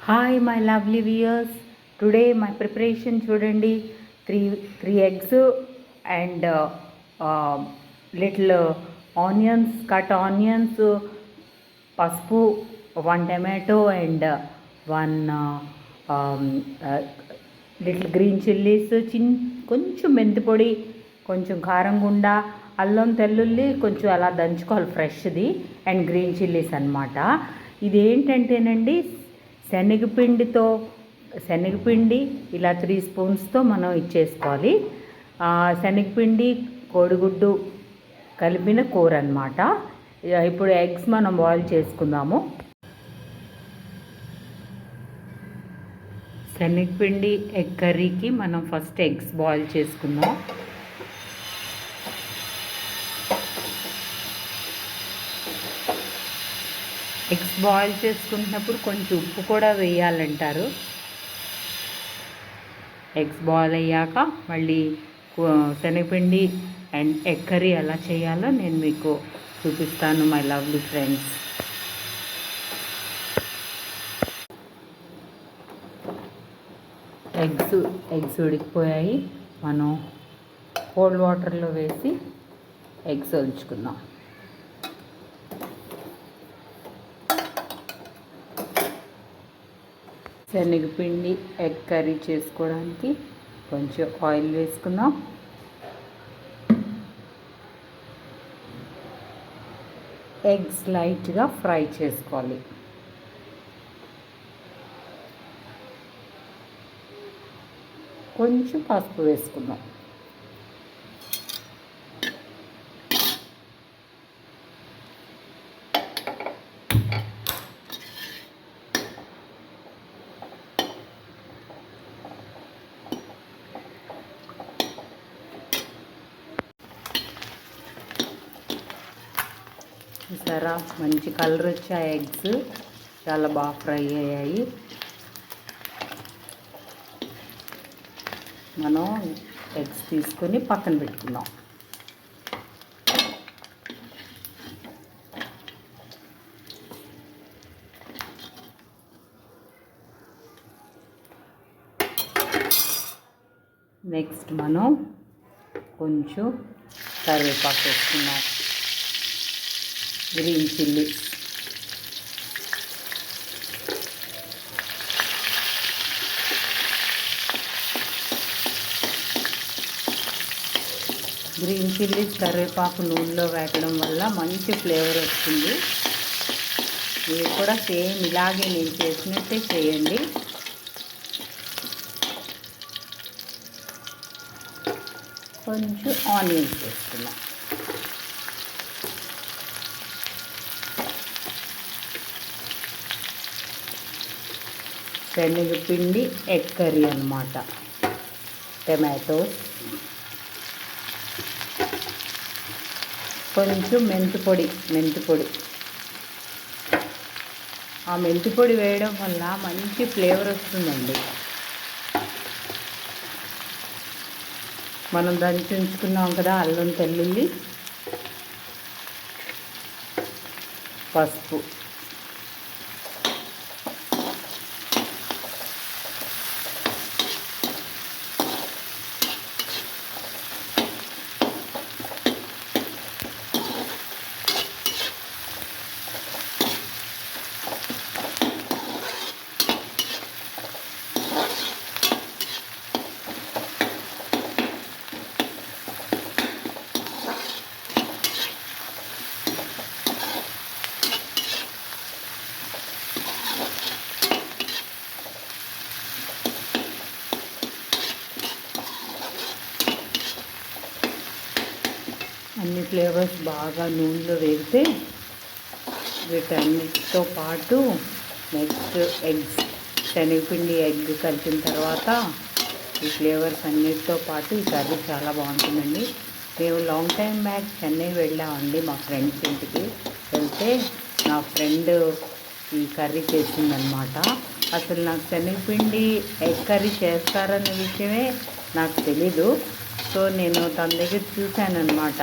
Hi, my lovely viewers. Today, my preparation చూడండి three eggs and little onions, cut onions, పసుపు, one tomato and one little green chillies, కొంచెం మెంతిపొడి, కొంచెం కారం గుండ, అల్లం తెల్లుల్లి కొంచెం అలా దంచుకోవాలి ఫ్రెష్ది, అండ్ గ్రీన్ చిల్లీస్ అనమాట. ఇదేంటంటేనండి శనగపిండి ఇలా 3 స్పూన్స్తో మనం ఇచ్చేసుకోవాలి. శనగపిండి కోడిగుడ్డు కలిపిన కూర అనమాట. ఇప్పుడు ఎగ్స్ మనం బాయిల్ చేసుకుందాము. శనగపిండి ఎగ్ కర్రీకి మనం ఫస్ట్ ఎగ్స్ బాయిల్ చేసుకుందాం. ఎగ్స్ బాయిల్ చేసుకుంటున్నప్పుడు కొంచెం ఉప్పు కూడా వేయాలంటారు. ఎగ్స్ బాయిల్ అయ్యాక మళ్ళీ శనగపిండి అండ్ ఎగ్ కర్రీ ఎలా చేయాలో నేను మీకు చూపిస్తాను మై లవ్లీ ఫ్రెండ్స్. ఎగ్స్ ఉడికిపోయాయి. మనం కోల్డ్ వాటర్లో వేసి ఎగ్స్ ఉంచుకుందాం. శనగపిండి ఎగ్ కర్రీ చేసుకోవడానికి కొంచెం ఆయిల్ వేసుకుందాం. ఎగ్స్ లైట్గా ఫ్రై చేసుకోవాలి. కొంచెం పసుపు వేసుకుందాం. చూసారా, మంచి కలర్ వచ్చాయి. ఎగ్స్ చాలా బాగా ఫ్రై అయ్యాయి. మనం ఎగ్స్ తీసుకొని పక్కన పెట్టుకుందాం. నెక్స్ట్ మనం కొంచెం కరివేపాకు వేసుకుందాం. గ్రీన్ చిల్లీ, గ్రీన్ చిల్లీస్ కరివేపాకు నూనెలో వేయడం వల్ల మంచి ఫ్లేవర్ వస్తుంది. మీరు కూడా సేమ్ ఇలాగే నేను చేసినట్టే చేయండి. కొంచెం ఆనియన్స్ వేసుకున్నాం. శనగపిండి ఎగ్ కర్రీ అన్నమాట. టమాటో, కొంచెం మెంతిపొడి. ఆ మెంతిపొడి వేయడం వల్ల మంచి ఫ్లేవర్ వస్తుందండి. మనం దంచి ఉంచుకున్నాం కదా అల్లం తెల్లుల్లి, పసుపు, అన్ని ఫ్లేవర్స్ బాగా నూనెలో వేగితే వీటన్నిటితో పాటు నెక్స్ట్ ఎగ్స్, శనగపిండి ఎగ్ కలిపిన తర్వాత ఈ ఫ్లేవర్స్ అన్నిటితో పాటు ఈ కర్రీ చాలా బాగుంటుందండి. మేము లాంగ్ టైం బ్యాక్ చెన్నై వెళ్ళామండి మా ఫ్రెండ్స్ ఇంటికి. వెళ్తే నా ఫ్రెండ్ ఈ కర్రీ చేసిందనమాట. అసలు నాకు శనగపిండి ఎగ్ కర్రీ చేస్తారన్న విషయమే నాకు తెలీదు. సో నేను తన దగ్గర చూశానమాట.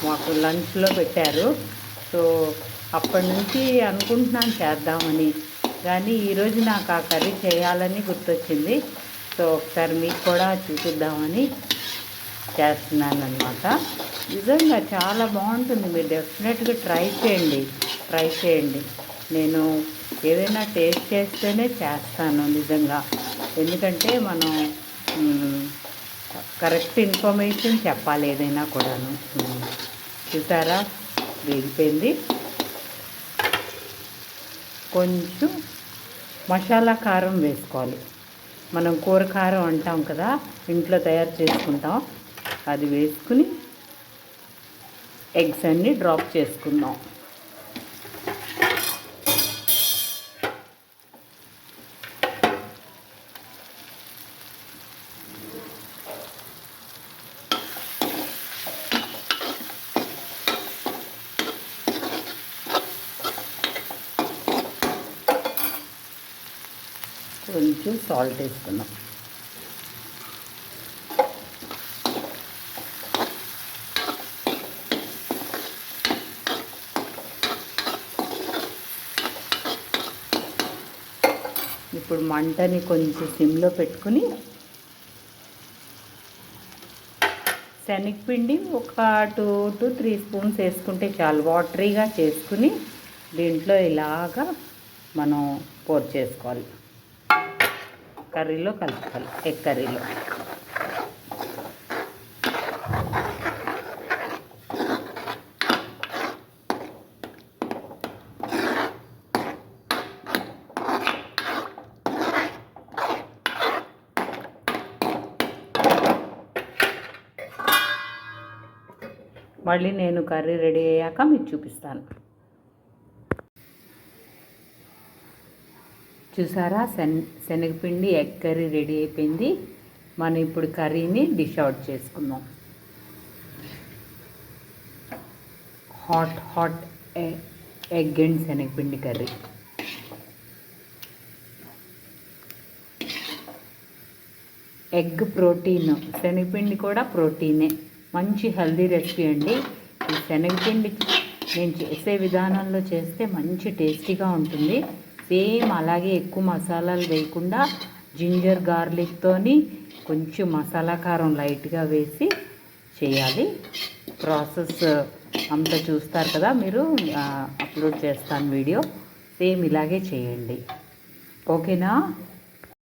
మాకు లంచ్లో పెట్టారు. సో అప్పటి నుంచి అనుకుంటున్నాను చేద్దామని. కానీ ఈరోజు నాకు ఆ కర్రీ చేయాలని గుర్తొచ్చింది. సో ఒకసారి మీకు కూడా చూపిద్దామని చేస్తున్నాను అన్నమాట. నిజంగా చాలా బాగుంటుంది. మీరు డెఫినెట్గా ట్రై చేయండి. నేను ఏదైనా టేస్ట్ చేస్తేనే చేస్తాను నిజంగా. ఎందుకంటే మనం కరెక్ట్ ఇన్ఫర్మేషన్ చెప్పాలి ఏదైనా కూడాను. చూసారా, వేగిపోయింది. కొంచెం మసాలా కారం వేసుకోవాలి. మనం కూర కారం అంటాం కదా, ఇంట్లో తయారు చేసుకుంటాం. అది వేసుకుని ఎగ్స్ అన్నీ డ్రాప్ చేసుకుందాం. కొంచెం సాల్ట్ వేసుకున్నాం. ఇప్పుడు మంటని కొంచెం సిమ్లో పెట్టుకుని శనగపిండి ఒక 2 to 3 స్పూన్స్ వేసుకుంటే చాలు. వాటరీగా చేసుకుని దీంట్లో ఇలాగా మనం పోర్ చేసుకోవాలి. కర్రీలో కలుపుకోవాలి. ఎగ్ కర్రీలో మళ్ళీ నేను కర్రీ రెడీ అయ్యాక మీకు చూపిస్తాను. చూసారా, శనగపిండి ఎగ్ కర్రీ రెడీ అయిపోయింది. మనం ఇప్పుడు కర్రీని డిష్ అవుట్ చేసుకుందాం. హాట్ ఎగ్ అండ్ శనగపిండి కర్రీ. ఎగ్ ప్రోటీన్, శనగపిండి కూడా ప్రోటీనే. మంచి హెల్దీ రెసిపీ అండి. ఈ శనగపిండి నేను చేసే విధానంలో చేస్తే మంచి టేస్టీగా ఉంటుంది. సేమ్ అలాగే ఎక్కువ మసాలాలు వేయకుండా జింజర్ గార్లిక్తోని కొంచెం మసాలా కారం లైట్గా వేసి చేయాలి. ప్రాసెస్ అంతా చూస్తారు కదా మీరు, అప్లోడ్ చేస్తాను వీడియో. సేమ్ ఇలాగే చేయండి. ఓకేనా?